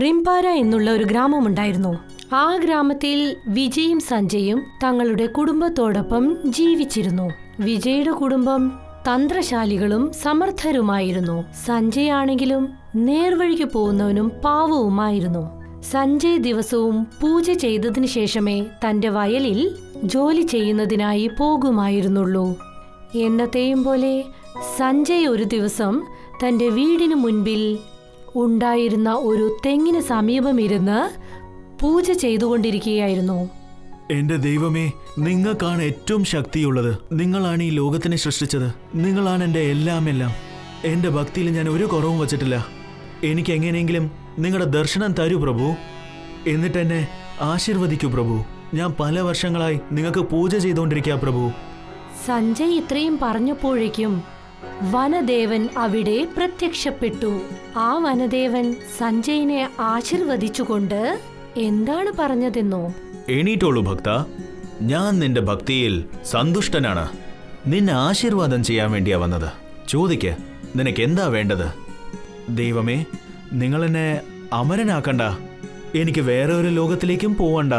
റിംപാര എന്നുള്ള ഒരു ഗ്രാമമുണ്ടായിരുന്നു. ആ ഗ്രാമത്തിൽ വിജയും സഞ്ജയും തങ്ങളുടെ കുടുംബത്തോടൊപ്പം ജീവിച്ചിരുന്നു. വിജയുടെ കുടുംബം തന്ത്രശാലികളും സമർത്ഥരുമായിരുന്നു. സഞ്ജയ് ആണെങ്കിലും നേർവഴിക്ക് പോകുന്നവനും പാവവുമായിരുന്നു. സഞ്ജയ് ദിവസവും പൂജ ചെയ്തതിനു ശേഷമേ തന്റെ വയലിൽ ജോലി ചെയ്യുന്നതിനായി പോകുമായിരുന്നുള്ളൂ. എന്നത്തെയും പോലെ സഞ്ജയ് ഒരു ദിവസം തന്റെ വീടിനു മുൻപിൽ ഉണ്ടായിരുന്ന ഒരു തെങ്ങിന് സമീപം ഇരുന്ന് പൂജ ചെയ്തുകൊണ്ടിരിക്കുകയായിരുന്നു. എന്റെ ദൈവമേ, നിങ്ങൾക്കാണ് ഏറ്റവും ശക്തിയുള്ളത്. നിങ്ങളാണ് ഈ ലോകത്തിനെ സൃഷ്ടിച്ചത്. നിങ്ങളാണ് എന്റെ എല്ലാം. എന്റെ ഭക്തിയിൽ ഞാൻ ഒരു കുറവും വച്ചിട്ടില്ല. എനിക്ക് എങ്ങനെയെങ്കിലും നിങ്ങളുടെ ദർശനം തരൂ പ്രഭു. എന്നിട്ട് എന്നെ ആശീർവദിക്കൂ പ്രഭു. ഞാൻ പല വർഷങ്ങളായി നിങ്ങൾക്ക് പൂജ ചെയ്തുകൊണ്ടിരിക്കുക പ്രഭു. സഞ്ജയ് ഇത്രയും പറഞ്ഞപ്പോഴേക്കും വനദേവൻ അവിടെ പ്രത്യക്ഷപ്പെട്ടു. ആ വനദേവൻ സഞ്ജയിനെ ആശീർവദിച്ചുകൊണ്ട് എന്താണ് പറഞ്ഞതെന്നോ? എണീറ്റോളൂ ഭക്ത, ഞാൻ നിന്റെ ഭക്തിയിൽ സന്തുഷ്ടനാണ്. നിന്നെ ആശീർവാദം ചെയ്യാൻ വേണ്ടിയാ വന്നത്. ചോദിക്ക്, നിനക്ക് എന്താ വേണ്ടത്? ദൈവമേ, നിങ്ങളെന്നെ അമരനാക്കണ്ട. എനിക്ക് വേറെ ഒരു ലോകത്തിലേക്കും പോവണ്ട.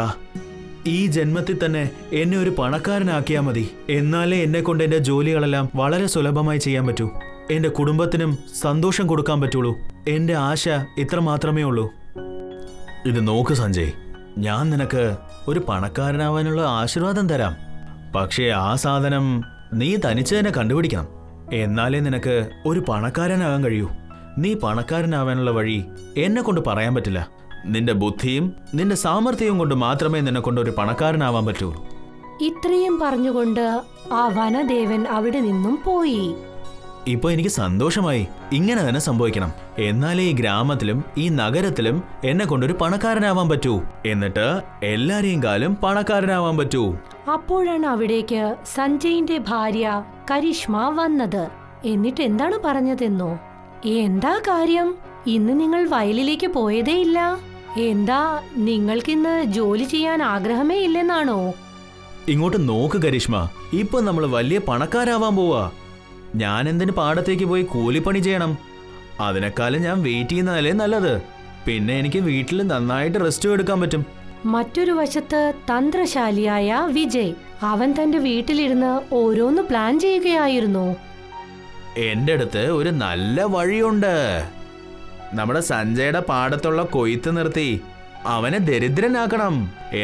ഈ ജന്മത്തിൽ തന്നെ എന്നെ ഒരു പണക്കാരനാക്കിയാൽ മതി. എന്നാലേ എന്നെ കൊണ്ട് എന്റെ ജോലികളെല്ലാം വളരെ സുലഭമായി ചെയ്യാൻ പറ്റൂ. എന്റെ കുടുംബത്തിനും സന്തോഷം കൊടുക്കാൻ പറ്റുള്ളൂ. എന്റെ ആശ ഇത്ര മാത്രമേ ഉള്ളൂ. ഇത് നോക്ക് സഞ്ജയ്, ഞാൻ നിനക്ക് ഒരു പണക്കാരനാവാനുള്ള ആശീർവാദം തരാം. പക്ഷേ ആ സാധനം നീ തനിച്ച് തന്നെ കണ്ടുപിടിക്കണം. എന്നാലേ നിനക്ക് ഒരു പണക്കാരനാകാൻ കഴിയൂ. നീ പണക്കാരനാവാനുള്ള വഴി എന്നെ കൊണ്ട് പറയാൻ പറ്റില്ല. നിന്റെ ബുദ്ധിയും നിന്റെ സാമർഥ്യവും കൊണ്ട് മാത്രമേ നിന്നെ കൊണ്ട് ഒരു പണക്കാരനാവാൻ പറ്റൂ. ഇത്രയും പറഞ്ഞുകൊണ്ട് ആ വനദേവൻ അവിടെ നിന്നും പോയി. ഇപ്പൊ എനിക്ക് സന്തോഷമായി. ഇങ്ങനെ തന്നെ സംഭവിക്കണം. എന്നാലേ ഈ ഗ്രാമത്തിലും ഈ നഗരത്തിലും എന്നെ കൊണ്ടൊരു പണക്കാരനാവാൻ പറ്റൂ. എന്നിട്ട് എല്ലാരെയും കാലം പണക്കാരനാവാൻ പറ്റൂ. അപ്പോഴാണ് അവിടേക്ക് സഞ്ജയിന്റെ ഭാര്യ കരിഷ്മ വന്നത്. എന്നിട്ട് എന്താണ് പറഞ്ഞതെന്നോ? എന്താ കാര്യം? ഇന്ന് നിങ്ങൾ വയലിലേക്ക് പോയതേയില്ല. എന്താ, നിങ്ങൾക്കിന്ന് ജോലി ചെയ്യാൻ ആഗ്രഹമേ ഇല്ലെന്നാണോ? ഇങ്ങോട്ട് നോക്ക് കരിഷ്മ, ഇപ്പൊ നമ്മൾ വലിയ പണക്കാരാവാൻ പോവാ. ഞാൻ എന്തിന് പാടത്തേക്ക് പോയി കൂലിപ്പണി ചെയ്യണം? അതിനേക്കാളും ഞാൻ വെയിറ്റ് ചെയ്യുന്നതല്ലേ നല്ലത്. പിന്നെ എനിക്ക് വീട്ടിൽ നന്നായിട്ട് റെസ്റ്റ് എടുക്കാൻ പറ്റും. മറ്റൊരു വശത്ത് തന്ത്രശാലിയായ വിജയ്, അവൻ തന്റെ വീട്ടിലിരുന്ന് ഓരോന്ന് പ്ലാൻ ചെയ്യുകയായിരുന്നു. എന്റെ അടുത്ത് ഒരു നല്ല വഴിയുണ്ട്. നമ്മുടെ സഞ്ജയുടെ പാടത്തുള്ള കൊയ്ത്ത് നിർത്തി അവനെ ദരിദ്രനാക്കണം.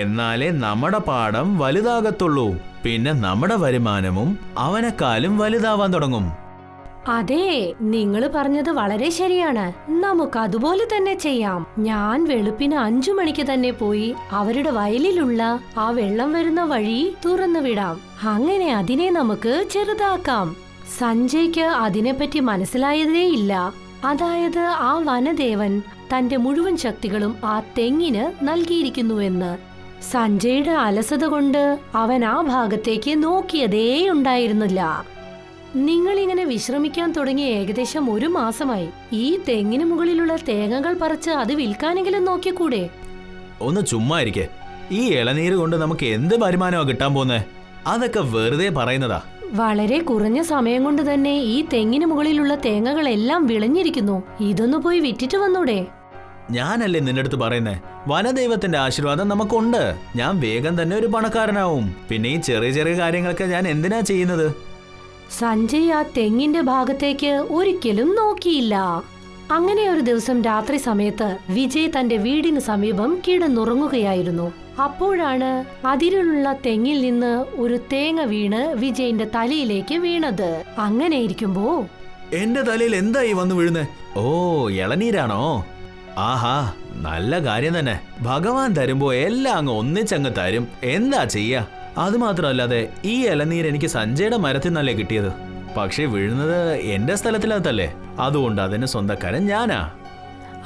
എന്നാലേ നമ്മുടെ പാടം വലുതാകത്തുള്ളൂ. പിന്നെ നമ്മുടെ വരുമാനവും അവനെക്കാളും വലുതാവാൻ തുടങ്ങും. അതെ, നിങ്ങൾ പറഞ്ഞത് വളരെ ശരിയാണ്. നമുക്ക് അതുപോലെ തന്നെ ചെയ്യാം. ഞാൻ വെളുപ്പിന് 5 മണിക്ക് തന്നെ പോയി അവരുടെ വയലിലുള്ള ആ വെള്ളം വരുന്ന വഴി തുറന്നു വിടാം. അങ്ങനെ അതിനെ നമുക്ക് ചെറുതാക്കാം. സഞ്ജയ്ക്ക് അതിനെപ്പറ്റി മനസ്സിലായതേയില്ല. അതായത് ആ വനദേവൻ തന്റെ മുഴുവൻ ശക്തികളും ആ തെങ്ങിന് നൽകിയിരിക്കുന്നുവെന്ന്. സഞ്ജയുടെ അലസത കൊണ്ട് അവൻ ആ ഭാഗത്തേക്ക് നോക്കിയതേ ഉണ്ടായിരുന്നില്ല. നിങ്ങളിങ്ങനെ വിശ്രമിക്കാൻ തുടങ്ങി ഏകദേശം 1 മാസമായി. ഈ തെങ്ങിന് മുകളിലുള്ള തേങ്ങകൾ പറിച്ച് അത് വിൽക്കാനെങ്കിലും നോക്കിക്കൂടെ? ഒന്ന് ചുമ്മാ ഇരിക്കെ. ഈ ഇളനീര് കൊണ്ട് നമുക്ക് എന്ത് വരുമാനമാ കിട്ടാൻ പോന്നെ? അതൊക്കെ വെറുതെ പറയുന്നതാ. വളരെ കുറഞ്ഞ സമയം കൊണ്ട് തന്നെ ഈ തെങ്ങിന് മുകളിലുള്ള തേങ്ങകളെല്ലാം വിളഞ്ഞിരിക്കുന്നു. ഇതൊന്നു പോയി വിറ്റിട്ട് വന്നൂടെ? ഞാനല്ലേ നിന്റെ അടുത്ത് പറയുന്നേ, വനദൈവത്തിന്റെ ആശീർവാദം നമുക്കുണ്ട്. ഞാൻ വേഗം തന്നെ ഒരു പണക്കാരനാവും. പിന്നെ ഈ ചെറിയ ചെറിയ കാര്യങ്ങളൊക്കെ ഞാൻ എന്തിനാ ചെയ്യുന്നത്? സഞ്ജയ് ആ തെങ്ങിന്റെ ഭാഗത്തേക്ക് ഒരിക്കലും നോക്കിയില്ല. അങ്ങനെ ഒരു ദിവസം രാത്രി സമയത്ത് വിജയ് തന്റെ വീടിന് സമീപം കിടന്നുറങ്ങുകയായിരുന്നു. അപ്പോഴാണ് അതിരിലുള്ള തെങ്ങിൽ നിന്ന് ഒരു തേങ്ങ വീണ് വിജയിന്റെ തലയിലേക്ക് വീണത്. അങ്ങനെ ഇരിക്കുമ്പോ എന്റെ തലയിൽ എന്തായി വന്നു വീഴുന്നേ? ഓ, ഇളനീരാണോ? ആഹാ, നല്ല കാര്യം തന്നെ. ഭഗവാൻ തരുമ്പോ എല്ലാം അങ്ങ് ഒന്നിച്ചങ്ങ് തരും. എന്താ ചെയ്യാ? അതുമാത്രമല്ലാതെ ഈ ഇളനീര് എനിക്ക് സഞ്ജയുടെ മരത്തിൽ നിന്നല്ലേ കിട്ടിയത്. പക്ഷെ വീഴുന്നത് എന്റെ സ്ഥലത്തിനകത്തല്ലേ. അതുകൊണ്ട് അതിന് സ്വന്തക്കാരൻ ഞാനാ.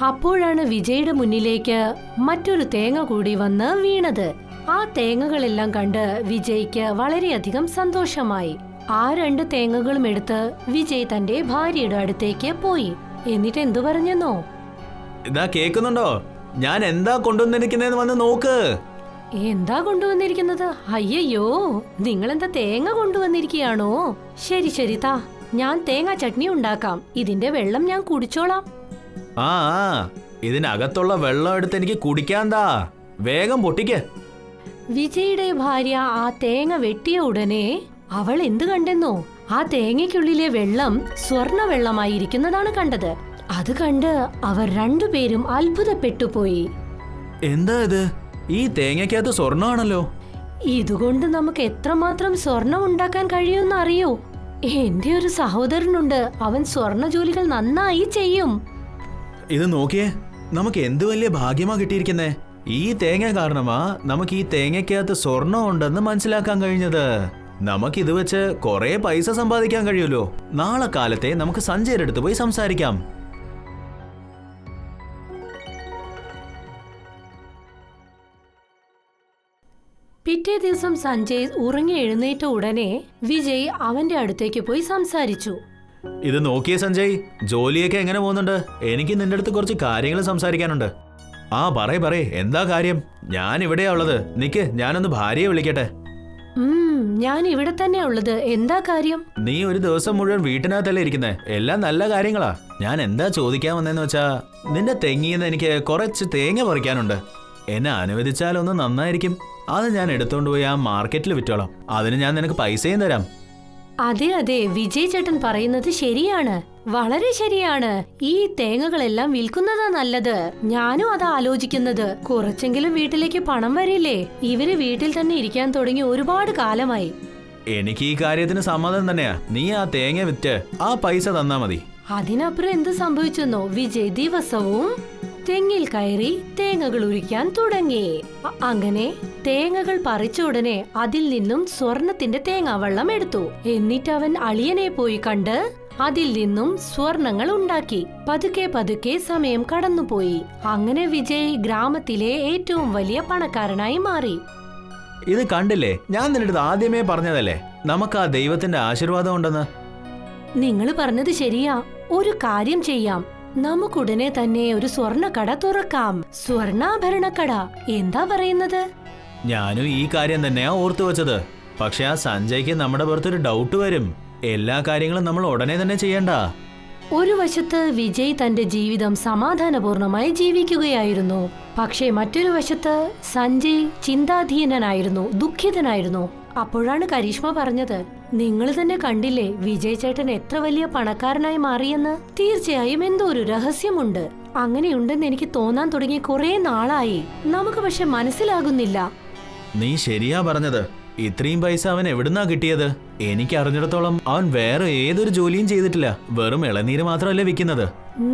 അപ്പോഴാണ് വിജയുടെ മുന്നിലേക്ക് മറ്റൊരു തേങ്ങ കൂടി വന്ന് വീണത്. ആ തേങ്ങകളെല്ലാം കണ്ട് വിജയ്ക്ക് വളരെയധികം സന്തോഷമായി. ആ 2 തേങ്ങകളും എടുത്ത് വിജയ് തന്റെ ഭാര്യയുടെ അടുത്തേക്ക് പോയി. എന്നിട്ട് എന്തു പറഞ്ഞെന്നോ? ഇതാ കേൾക്കുന്നുണ്ടോ? ഞാൻ എന്താ കൊണ്ടുവന്നിരിക്കുന്നതെന്ന് വന്ന് നോക്ക്. എന്താ കൊണ്ടുവന്നിരിക്കുന്നത്? അയ്യോ, നിങ്ങളെന്താ തേങ്ങ കൊണ്ടുവന്നിരിക്കുകയാണോ? ശരി ശരി, താ, ഞാൻ തേങ്ങാ ചട്നി ഉണ്ടാക്കാം. ഇതിന്റെ വെള്ളം ഞാൻ കുടിച്ചോളാം. ആ, ഇതിനകത്തുള്ള വെള്ളം എടുത്ത് എനിക്ക് കുടിക്കാന്താ. വേഗം പൊട്ടിക്ക്. വിജയുടെ ഭാര്യ ആ തേങ്ങ വെട്ടിയ ഉടനെ അവൾ എന്ത് കണ്ടെന്നോ? ആ തേങ്ങയ്ക്കുള്ളിലെ വെള്ളം സ്വർണ്ണ വെള്ളമായിരിക്കുന്നതാണ് കണ്ടത്. അത് കണ്ട് അവർ രണ്ടുപേരും അത്ഭുതപ്പെട്ടുപോയി. എന്താ ഇത്? ഈ തേങ്ങയ്ക്കകത്ത് സ്വർണ്ണമാണല്ലോ. ഇതുകൊണ്ട് നമുക്ക് എത്രമാത്രം സ്വർണം ഉണ്ടാക്കാൻ കഴിയുമെന്ന് അറിയോ? എന്റെ ഒരു സഹോദരനുണ്ട്, അവൻ സ്വർണ്ണ ജോലികൾ നന്നായി ചെയ്യും. ഇത് നോക്കിയേ, നമുക്ക് എന്ത് വലിയ ഭാഗ്യമാ കിട്ടിയിരിക്കുന്നേ. ഈ തേങ്ങ കാരണമാ നമുക്ക് ഈ തേങ്ങയ്ക്കകത്ത് സ്വർണം ഉണ്ടെന്ന് മനസ്സിലാക്കാൻ കഴിഞ്ഞത്. നമുക്ക് ഇത് വെച്ച് കുറെ പൈസ സമ്പാദിക്കാൻ കഴിയുമല്ലോ. നാളെ കാലത്തെ നമുക്ക് സഞ്ജയുടെ അടുത്ത് പോയി സംസാരിക്കാം. പിറ്റേ ദിവസം സഞ്ജയ് ഉറങ്ങി എഴുന്നേറ്റ ഉടനെ വിജയ് അവന്റെ അടുത്തേക്ക് പോയി സംസാരിച്ചു. ഇത് നോക്കിയേ സഞ്ജയ്, ജോലിയൊക്കെ എങ്ങനെ പോകുന്നുണ്ട്? എനിക്ക് നിന്റെ അടുത്ത് കുറച്ച് കാര്യങ്ങൾ സംസാരിക്കാനുണ്ട്. ആ പറയേ, എന്താ കാര്യം? ഞാൻ ഇവിടെയാ ഉള്ളത്. നിക്ക്, ഞാനൊന്ന് ഭാര്യയെ വിളിക്കട്ടെ. ഞാൻ ഇവിടെ തന്നെയാ ഉള്ളത്. എന്താ കാര്യം? നീ ഒരു ദിവസം മുഴുവൻ വീട്ടിനകത്തല്ലേ ഇരിക്കുന്നേ? എല്ലാം നല്ല കാര്യങ്ങളാ. ഞാൻ എന്താ ചോദിക്കാൻ വന്നേന്ന് വെച്ചാ, നിന്റെ തെങ്ങിന്ന് എനിക്ക് കുറച്ച് തേങ്ങ പറിക്കാനുണ്ട്. എന്നെ അനുവദിച്ചാലൊന്ന് നന്നായിരിക്കും. അത് ഞാൻ എടുത്തോണ്ട് പോയി ആ മാർക്കറ്റിൽ വിറ്റോളാം. അതിന് ഞാൻ നിനക്ക് പൈസയും തരാം. അതെ, വിജയ് ചേട്ടൻ പറയുന്നത് ശരിയാണ്, വളരെ ശരിയാണ്. ഈ തേങ്ങകളെല്ലാം വിൽക്കുന്നതാ നല്ലത്. ഞാനും അതാ ആലോചിക്കുന്നത്. കുറച്ചെങ്കിലും വീട്ടിലേക്ക് പണം വരില്ലേ? ഇവര് വീട്ടിൽ തന്നെ ഇരിക്കാൻ തുടങ്ങി ഒരുപാട് കാലമായി. എനിക്ക് ഈ കാര്യത്തിന് സമ്മതം തന്നെയാ. നീ ആ തേങ്ങ വിറ്റ് ആ പൈസ തന്നാ മതി. അതിനപ്പുറം എന്ത് സംഭവിച്ചെന്നോ? വിജയ് ദിവസവും തെങ്ങിൽ കയറി തേങ്ങകൾ ഉരിക്കാൻ തുടങ്ങി. അങ്ങനെ തേങ്ങകൾ പറിച്ച ഉടനെ അതിൽ നിന്നും സ്വർണത്തിന്റെ തേങ്ങാവെള്ളം എടുത്തു. എന്നിട്ട് അവൻ അളിയനെ പോയി കണ്ട് അതിൽ നിന്നും സ്വർണങ്ങൾ ഉണ്ടാക്കി. പതുക്കെ സമയം കടന്നുപോയി. അങ്ങനെ വിജയ് ഗ്രാമത്തിലെ ഏറ്റവും വലിയ പണക്കാരനായി മാറി. ഇത് കണ്ടില്ലേ, ഞാൻ നിന്റെ അടുത്ത് ആദ്യമേ പറഞ്ഞതല്ലേ നമുക്ക് ആ ദൈവത്തിന്റെ ആശീർവാദം ഉണ്ടെന്ന്. നിങ്ങൾ പറഞ്ഞത് ശരിയാ. ഒരു കാര്യം ചെയ്യാം, നമുക്കുടനെ തന്നെ ഒരു സ്വർണ്ണക്കട തുറക്കാം. സ്വർണ്ണാഭരണക്കട. എന്താ പറയുന്നത്? ഞാനും ഈ കാര്യം തന്നെയാ ഓർത്തു വെച്ചത്. പക്ഷെ ആ സഞ്ജയ്ക്ക് നമ്മുടെ പുറത്തൊരു ഡൗട്ട് വരും. എല്ലാ കാര്യങ്ങളും നമ്മൾ ഉടനെ തന്നെ ചെയ്യണ്ട. ഒരു വശത്ത് വിജയ് തന്റെ ജീവിതം സമാധാനപൂർണമായി ജീവിക്കുകയായിരുന്നു. പക്ഷേ മറ്റൊരു വശത്ത് സഞ്ജയ് ചിന്താധീനനായിരുന്നു, ദുഃഖിതനായിരുന്നു. അപ്പോഴാണ് കരിഷ്മ പറഞ്ഞത്, നിങ്ങൾ തന്നെ കണ്ടില്ലേ വിജയ് ചേട്ടൻ എത്ര വലിയ പണക്കാരനായി മാറിയെന്ന്. തീർച്ചയായും എന്തോ ഒരു രഹസ്യമുണ്ട്. അങ്ങനെയുണ്ടെന്ന് എനിക്ക് തോന്നാൻ തുടങ്ങി കുറെ നാളായി. നമുക്ക് പക്ഷെ മനസ്സിലാകുന്നില്ല. നീ ശരിയാ പറഞ്ഞത്. ഇത്രയും പൈസ അവൻ എവിടുന്നാ കിട്ടിയത്? എനിക്ക് അറിഞ്ഞിടത്തോളം അവൻ വേറെ ഏതൊരു ജോലിയും ചെയ്തിട്ടില്ല. വെറും ഇളനീര് മാത്രമല്ലേ വിൽക്കുന്നത്.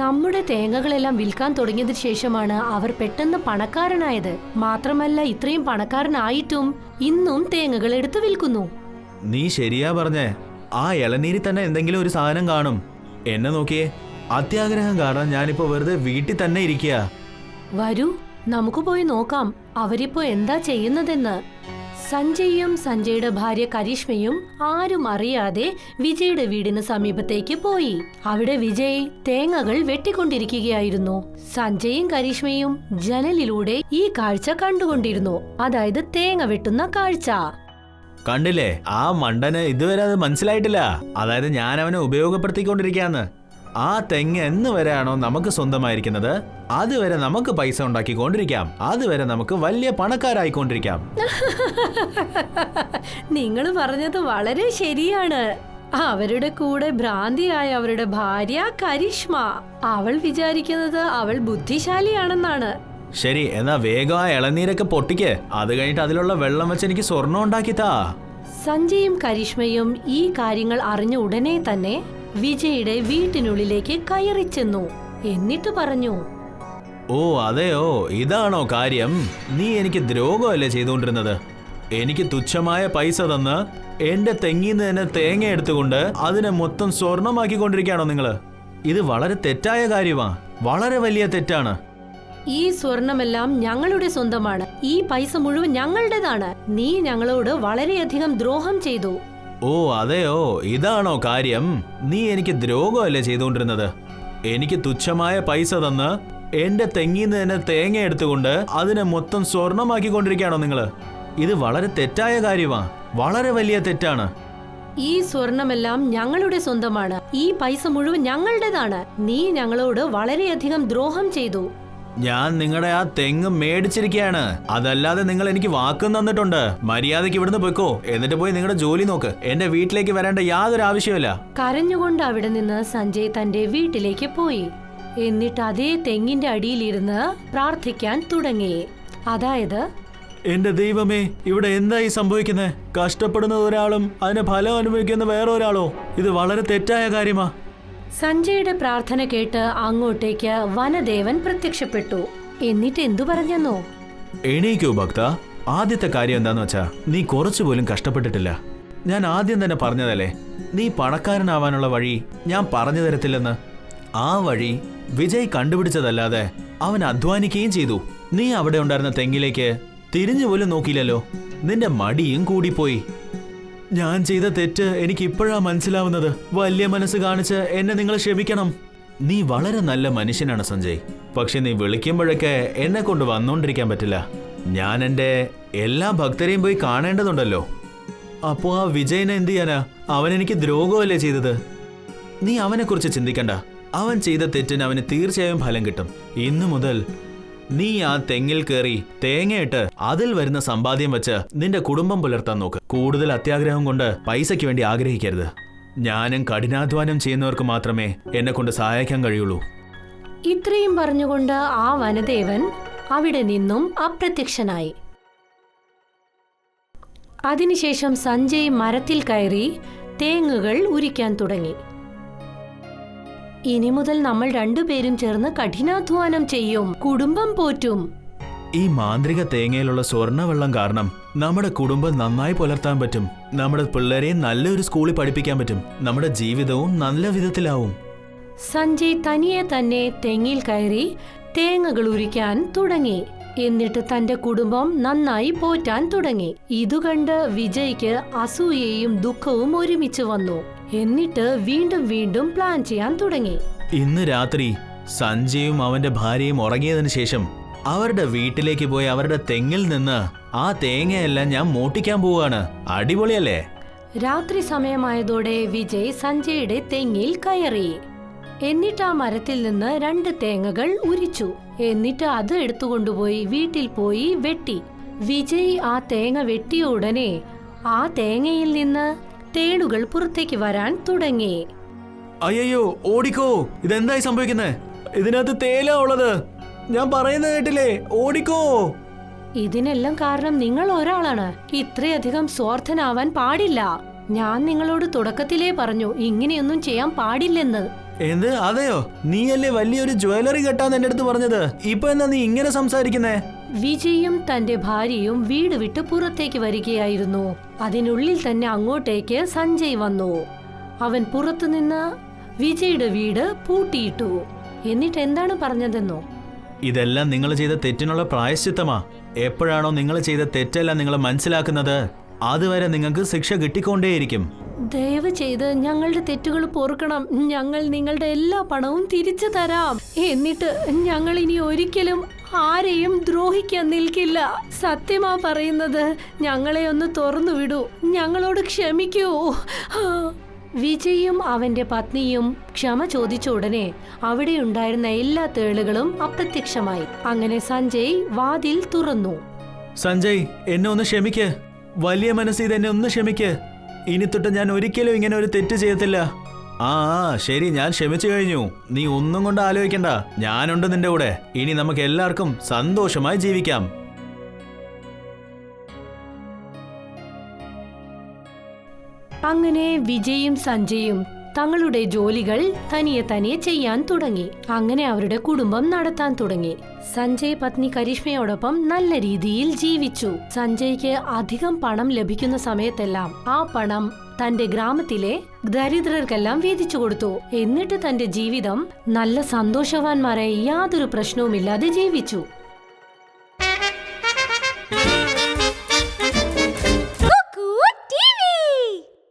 നമ്മുടെ തേങ്ങകളെല്ലാം വിൽക്കാൻ തുടങ്ങിയതിനു ശേഷമാണ് അവർ പെട്ടെന്ന് പണക്കാരനായത്. മാത്രമല്ല, ഇത്രയും പണക്കാരനായിട്ടും ഇന്നും തേങ്ങകൾ എടുത്ത് വിൽക്കുന്നു. നീ ശരിയാ പറഞ്ഞേ. ആ ഇളനീരിൽ തന്നെ എന്തെങ്കിലും ഒരു സാധനം കാണും. എന്നെ നോക്കിയേ, അത്യാഗ്രഹം കാരണം ഞാനിപ്പോ വെറുതെ വീട്ടിൽ തന്നെ ഇരിക്കുക. വരൂ, നമുക്ക് പോയി നോക്കാം അവരിപ്പോ എന്താ ചെയ്യുന്നതെന്ന്. സഞ്ജയും സഞ്ജയുടെ ഭാര്യ കരിഷ്മയും ആരും അറിയാതെ വിജയുടെ വീടിന് സമീപത്തേക്ക് പോയി. അവിടെ വിജയ് തേങ്ങകൾ വെട്ടിക്കൊണ്ടിരിക്കുകയായിരുന്നു. സഞ്ജയും കരിഷ്മയും ജനലിലൂടെ ഈ കാഴ്ച കണ്ടുകൊണ്ടിരുന്നു. അതായത് തേങ്ങ വെട്ടുന്ന കാഴ്ച. കണ്ടില്ലേ, ആ മണ്ടന് ഇതുവരെ അത് മനസ്സിലായിട്ടില്ല. അതായത് ഞാൻ അവനെ ഉപയോഗപ്പെടുത്തിക്കൊണ്ടിരിക്കാന്ന്. ആ തെങ്ങ് എന്ന് വരെയാണോ നമുക്ക് സ്വന്തമായിരിക്കുന്നത്, അതുവരെ നമുക്ക് പൈസ ഉണ്ടാക്കിക്കൊണ്ടിരിക്കാം. അതുവരെ നമുക്ക് വലിയ പണക്കാരായിക്കൊണ്ടിരിക്കാം. നിങ്ങൾ പറഞ്ഞത് വളരെ ശരിയാണ്. അവരുടെ കൂടെ ഭ്രാന്തിയായ അവരുടെ ഭാര്യ കരിഷ്മ, അവൾ വിചാരിക്കുന്നത് അവൾ ബുദ്ധിശാലിയാണെന്നാണ്. ശരി, എന്നാ വേഗം ആ ഇളനീരൊക്കെ പൊട്ടിക്ക്. അത് കഴിഞ്ഞിട്ട് അതിലുള്ള വെള്ളം വെച്ച് എനിക്ക് സ്വർണം ഉണ്ടാക്കിത്താ. സഞ്ജയും കരിഷ്മയും ഈ കാര്യങ്ങൾ അറിഞ്ഞ ഉടനെ തന്നെ വിജയുടെ വീട്ടിനുള്ളിലേക്ക് കയറി ചെന്നു. എന്നിട്ട് പറഞ്ഞു, ഓ അതെയോ, ഇതാണോ കാര്യം? നീ എനിക്ക് ദ്രോഹമല്ലേ ചെയ്തുകൊണ്ടിരുന്നത്? എനിക്ക് തുച്ഛമായ പൈസ തന്ന് എന്റെ തെങ്ങിന്ന് തന്നെ തേങ്ങ എടുത്തുകൊണ്ട് അതിനെ മൊത്തം സ്വർണമാക്കിക്കൊണ്ടിരിക്കുകയാണോ നിങ്ങള്? ഇത് വളരെ തെറ്റായ കാര്യമാ, വളരെ വലിയ തെറ്റാണ്. ഈ സ്വർണമെല്ലാം ഞങ്ങളുടെ സ്വന്തമാണ്. ഈ പൈസ മുഴുവൻ ഞങ്ങളുടേതാണ്. നീ ഞങ്ങളോട് വളരെയധികം ദ്രോഹം ചെയ്തു. ഓ അതെയോ, ഇതാണോ കാര്യം? നീ എനിക്ക് ദ്രോഹമല്ലേ ചെയ്തുകൊണ്ടിരുന്നത്? എനിക്ക് തുച്ഛമായ പൈസ തന്ന് എന്റെ തെങ്ങിന്ന് തന്നെ തേങ്ങ എടുത്തുകൊണ്ട് അതിനെ മൊത്തം സ്വർണമാക്കിക്കൊണ്ടിരിക്കുകയാണോ നിങ്ങള്? ഇത് വളരെ തെറ്റായ കാര്യമാ, വളരെ വലിയ തെറ്റാണ്. ഈ സ്വർണമെല്ലാം ഞങ്ങളുടെ സ്വന്തമാണ്. ഈ പൈസ മുഴുവൻ ഞങ്ങളുടേതാണ്. നീ ഞങ്ങളോട് വളരെയധികം ദ്രോഹം ചെയ്തു. ഞാൻ നിങ്ങളുടെ ആ തെങ്ങ് മേടിച്ചിരിക്കുകയാണ്. അതല്ലാതെ നിങ്ങൾ എനിക്ക് വാക്കും തന്നിട്ടുണ്ട്. മര്യാദയ്ക്ക് ഇവിടുന്ന് പോയിക്കോ. എന്നിട്ട് പോയി നിങ്ങളുടെ ജോലി നോക്ക്. എന്റെ വീട്ടിലേക്ക് വരേണ്ട യാതൊരു ആവശ്യമില്ല. കരഞ്ഞുകൊണ്ട് അവിടെ നിന്ന് സഞ്ജയ് തന്റെ വീട്ടിലേക്ക് പോയി. എന്നിട്ട് അതേ തെങ്ങിന്റെ അടിയിലിരുന്ന് പ്രാർത്ഥിക്കാൻ തുടങ്ങി. അതായത്, എന്റെ ദൈവമേ, ഇവിടെ എന്തായി സംഭവിക്കുന്നത്? കഷ്ടപ്പെടുന്ന ഒരാളും അതിന് ഫലം അനുഭവിക്കുന്ന വേറെ ഒരാളോ? ഇത് വളരെ തെറ്റായ കാര്യമാ. സഞ്ജയുടെ പ്രാർത്ഥന കേട്ട് അങ്ങോട്ടേക്ക് വനദേവൻ പ്രത്യക്ഷപ്പെട്ടു. എന്നിട്ട് എന്തു പറഞ്ഞെന്നോ? എണീക്കൂ ഭക്ത. ആദ്യത്തെ കാര്യം എന്താന്ന് വെച്ചാ, നീ കുറച്ചുപോലും കഷ്ടപ്പെട്ടിട്ടില്ല. ഞാൻ ആദ്യം തന്നെ പറഞ്ഞതല്ലേ, നീ പണക്കാരനാവാനുള്ള വഴി ഞാൻ പറഞ്ഞു തരത്തില്ലെന്ന്. ആ വഴി വിജയ് കണ്ടുപിടിച്ചതല്ലാതെ അവൻ അധ്വാനിക്കുകയും ചെയ്തു. നീ അവിടെ ഉണ്ടായിരുന്ന തെങ്ങിലേക്ക് തിരിഞ്ഞു പോലും നോക്കിയില്ലല്ലോ. നിന്റെ മടിയും കൂടിപ്പോയി. ഞാൻ ചെയ്ത തെറ്റ് എനിക്ക് ഇപ്പോഴാ മനസ്സിലാവുന്നത്. വലിയ മനസ്സ് കാണിച്ച് എന്നെ നിങ്ങൾ ക്ഷമിക്കണം. നീ വളരെ നല്ല മനുഷ്യനാണ് സഞ്ജയ്. പക്ഷെ നീ വിളിക്കുമ്പോഴൊക്കെ എന്നെ കൊണ്ട് വന്നോണ്ടിരിക്കാൻ പറ്റില്ല. ഞാൻ എൻ്റെ എല്ലാ ഭക്തരെയും പോയി കാണേണ്ടതുണ്ടല്ലോ. അപ്പോ ആ വിജയനെ എന്ത് ചെയ്യാനാ? അവൻ എനിക്ക് ദ്രോഹമല്ലേ ചെയ്തത്? നീ അവനെക്കുറിച്ച് ചിന്തിക്കണ്ട. അവൻ ചെയ്ത തെറ്റിന് അവന് തീർച്ചയായും ഫലം കിട്ടും. ഇന്നു മുതൽ നീ ആ തെങ്ങിൽ കയറി തേങ്ങയിട്ട് അതിൽ വരുന്ന സമ്പാദ്യം വെച്ച് നിന്റെ കുടുംബം പുലർത്താൻ നോക്ക്. കൂടുതൽ അത്യാഗ്രഹം കൊണ്ട് പൈസയ്ക്ക് വേണ്ടി ആഗ്രഹിക്കരുത്. ഞാനും കഠിനാധ്വാനം ചെയ്യുന്നവർക്ക് മാത്രമേ എന്നെ കൊണ്ട് സഹായിക്കാൻ കഴിയുള്ളൂ. ഇത്രയും പറഞ്ഞുകൊണ്ട് ആ വനദേവൻ അവിടെ നിന്നും അപ്രത്യക്ഷനായി. അതിനുശേഷം സഞ്ജയ് മരത്തിൽ കയറി തേങ്ങുകൾ ഉരിക്കാൻ തുടങ്ങി. ഇനി മുതൽ നമ്മൾ രണ്ടുപേരും ചേർന്ന് കഠിനാധ്വാനം ചെയ്യും, കുടുംബം പോറ്റും. ഈ മാന്ത്രിക തേങ്ങയിലുള്ള സ്വർണ്ണവെള്ളം കാരണം നമ്മുടെ കുടുംബം നന്നായി പുലർത്താൻ പറ്റും. നമ്മുടെ പിള്ളേരെ നല്ലൊരു സ്കൂളിൽ പഠിപ്പിക്കാൻ പറ്റും. നമ്മുടെ ജീവിതവും നല്ല വിധത്തിലാവും. സഞ്ജയ് തനിയെ തന്നെ തെങ്ങിൽ കയറി തേങ്ങകൾ ഉരിക്കാൻ തുടങ്ങി. എന്നിട്ട് തന്റെ കുടുംബം നന്നായി പോറ്റാൻ തുടങ്ങി. ഇതുകണ്ട് വിജയ്ക്ക് അസൂയയും ദുഃഖവും ഒരുമിച്ച് വന്നു. എന്നിട്ട് വീണ്ടും വീണ്ടും പ്ലാൻ ചെയ്യാൻ തുടങ്ങി. ഇന്ന് രാത്രി സഞ്ജയും അവന്റെ ഭാര്യയും ഉറങ്ങിയതിനു ശേഷം അവരുടെ വീട്ടിലേക്ക് പോയി അവരുടെ തെങ്ങിൽ നിന്ന് ആ തേങ്ങയെല്ലാം ഞാൻ മോട്ടിക്കാൻ പോവാണ്. അടിപൊളിയല്ലേ? രാത്രി സമയമായതോടെ വിജയ് സഞ്ജയുടെ തെങ്ങിൽ കയറി. എന്നിട്ട് ആ മരത്തിൽ നിന്ന് 2 തേങ്ങകൾ ഉരിച്ചു. എന്നിട്ട് അത് എടുത്തുകൊണ്ടുപോയി വീട്ടിൽ പോയി വെട്ടി. വിജയ് ആ തേങ്ങ വെട്ടിയ ഉടനെ ആ തേങ്ങയിൽ നിന്ന് തേളുകൾ പുറത്തേക്ക് വരാൻ തുടങ്ങി. അയ്യോ, ഓടിക്കോ! ഇതെന്തായി സംഭവിക്കുന്നത്? ഇതിനകത്ത് തേലാ ഉള്ളത്. ഞാൻ പറയുന്നത് കേട്ടില്ലേ? ഓടിക്കോ! ഇതിനെല്ലാം കാരണം നിങ്ങൾ ഒരാളാണ്. ഇത്രയധികം സ്വാർത്ഥനാവാൻ പാടില്ല. ഞാൻ നിങ്ങളോട് തുടക്കത്തിലേ പറഞ്ഞു ഇങ്ങനെയൊന്നും ചെയ്യാൻ പാടില്ലെന്ന്. എന്ത്? അതെയോ? നീയല്ലേ വലിയൊരു ജ്വല്ലറി കെട്ടാന്ന് എന്റെ അടുത്ത് പറഞ്ഞത്. ഇപ്പൊ എന്താ നീ ഇങ്ങനെ സംസാരിക്കുന്നേ? വിജയും തന്റെ ഭാര്യയും വീട് വിട്ട് പുറത്തേക്ക് വരികയായിരുന്നു. അതിനുള്ളിൽ തന്നെ അങ്ങോട്ടേക്ക് സഞ്ജയ് വന്നു. അവൻ പുറത്തുനിന്ന് വിജയുടെ വീട് പൂട്ടിയിട്ടു. എന്നിട്ട് എന്താണ് പറഞ്ഞതെന്നോ? ഇതെല്ലാം നിങ്ങൾ ചെയ്ത തെറ്റിനുള്ള പ്രായശ്ചിത്തമാ. എപ്പോഴാണോ നിങ്ങൾ ചെയ്ത തെറ്റെല്ലാം നിങ്ങൾ മനസ്സിലാക്കുന്നത്, അതുവരെ നിങ്ങൾക്ക് ശിക്ഷ കിട്ടിക്കൊണ്ടേയിരിക്കും. ദയവ് ചെയ്ത് ഞങ്ങളുടെ തെറ്റുകൾ പൊറുക്കണം. ഞങ്ങൾ നിങ്ങളുടെ എല്ലാ പണവും തിരിച്ചു തരാം. എന്നിട്ട് ഞങ്ങൾ ഇനി ഒരിക്കലും ആരെയും ദ്രോഹിക്കാൻ നിൽക്കില്ല. സത്യമാ പറയുന്നത്. ഞങ്ങളെ ഒന്ന് തുറന്നു വിടൂ. ഞങ്ങളോട് ക്ഷമിക്കൂ. വിജയും അവന്റെ പത്നിയും ക്ഷമ ചോദിച്ച ഉടനെ അവിടെ ഉണ്ടായിരുന്ന എല്ലാ തേളുകളും അപ്രത്യക്ഷമായി. അങ്ങനെ സഞ്ജയ് വാതിൽ തുറന്നു. സഞ്ജയ്, എന്നെ ഒന്ന് ക്ഷമിക്ക്. വലിയ മനസ്സ് എന്നെ ഒന്ന് ക്ഷമിക്ക്. ഇനി തൊട്ട് ഞാൻ ഒരിക്കലും ഇങ്ങനെ ഒരു തെറ്റ് ചെയ്യത്തില്ല. ആ ശരി, ഞാൻ ക്ഷമിച്ചു കഴിഞ്ഞു. നീ ഒന്നും കൊണ്ട് ആലോചിക്കണ്ട. ഞാനുണ്ട് നിന്റെ കൂടെ. ഇനി നമുക്ക് എല്ലാവർക്കും സന്തോഷമായി ജീവിക്കാം. അങ്ങനെ വിജയും സഞ്ജയും തങ്ങളുടെ ജോലികൾ തനിയെ ചെയ്യാൻ തുടങ്ങി. അങ്ങനെ അവരുടെ കുടുംബം നടത്താൻ തുടങ്ങി. സഞ്ജയ് പത്നി കരിഷ്മയോടൊപ്പം നല്ല രീതിയിൽ ജീവിച്ചു. സഞ്ജയ്ക്ക് അധികം പണം ലഭിക്കുന്ന സമയത്തെല്ലാം ആ പണം തന്റെ ഗ്രാമത്തിലെ ദരിദ്രർക്കെല്ലാം വീതിച്ചു കൊടുത്തു. എന്നിട്ട് തന്റെ ജീവിതം നല്ല സന്തോഷവാന്മാരായി യാതൊരു പ്രശ്നവുമില്ലാതെ ജീവിച്ചു.